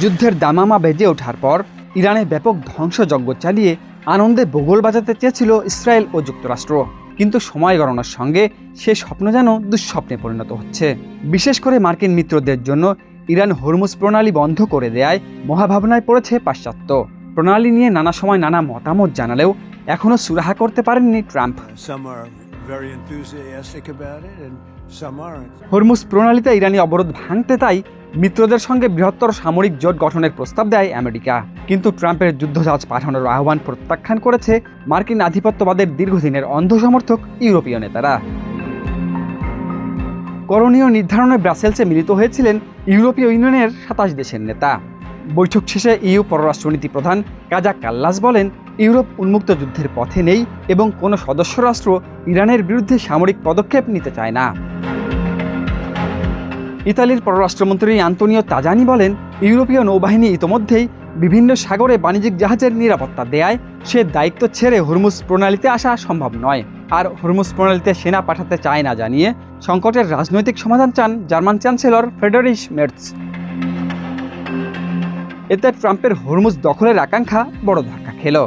যুদ্ধের দামামা বেজে ওঠার পর ইরানে ব্যাপক ধ্বংসযজ্ঞ চালিয়ে আনন্দে বগল বাজাতে চেয়েছিল ইসরায়েল ও যুক্তরাষ্ট্র, কিন্তু সময় গণনার সঙ্গে সে স্বপ্ন যেন দুঃস্বপ্নে পরিণত হচ্ছে। বিশেষ করে মার্কিন মিত্রদের জন্য ইরান হরমুজ প্রণালী বন্ধ করে দেয়ায় মহাভাবনায় পড়েছে পাশ্চাত্য। প্রণালী নিয়ে নানা সময় নানা মতামত জানালেও এখনও সুরাহা করতে পারেননি ট্রাম্প। হরমুজ প্রণালীতে ইরানি অবরোধ ভাঙতে তাই মিত্রদের সঙ্গে বৃহত্তর সামরিক জোট গঠনের প্রস্তাব দেয় আমেরিকা, কিন্তু ট্রাম্পের যুদ্ধজাহাজ পাঠানোর আহ্বান প্রত্যাখ্যান করেছে মার্কিন আধিপত্যবাদের দীর্ঘদিনের অন্ধ সমর্থক ইউরোপীয় নেতারা। করণীয় নির্ধারণে ব্রাসেলসে মিলিত হয়েছিলেন ইউরোপীয় ইউনিয়নের 27 দেশের নেতা। বৈঠক শেষে ইউ পররাষ্ট্রনীতি প্রধান কাজা কাল্লাস বলেন, ইউরোপ উন্মুক্ত যুদ্ধের পথে নেই এবং কোনো সদস্য রাষ্ট্র ইরানের বিরুদ্ধে সামরিক পদক্ষেপ নিতে চায় না। ইতালির পররাষ্ট্রমন্ত্রী আন্তোনিও তাজানি বলেন, ইউরোপীয় নৌবাহিনী ইতোমধ্যেই বিভিন্ন সাগরে বাণিজ্যিক জাহাজের নিরাপত্তা দেয়, সে দায়িত্ব ছেড়ে হরমুজ প্রণালীতে আসা সম্ভব নয়। আর হরমুজ প্রণালীতে সেনা পাঠাতে চায় না জানিয়ে সংকটের রাজনৈতিক সমাধান চান জার্মান চ্যান্সেলর ফ্রেডরিশ মের্জ। এতে ট্রাম্পের হরমুজ দখলের আকাঙ্ক্ষা বড় ধাক্কা খেল।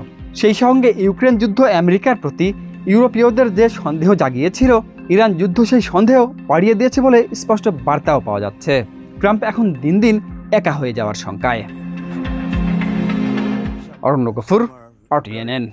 সেই সঙ্গে ইউক্রেন যুদ্ধ আমেরিকার প্রতি ইউরোপীয়দের যে সন্দেহ জাগিয়েছিল, ইরান যুদ্ধ সেই সন্দেহ বাড়িয়ে দিয়েছে বলে স্পষ্ট বার্তাও পাওয়া যাচ্ছে। ট্রাম্প এখন দিন দিন একা হয়ে যাওয়ার শঙ্কায়। অরণ্য গফুর, RTNN।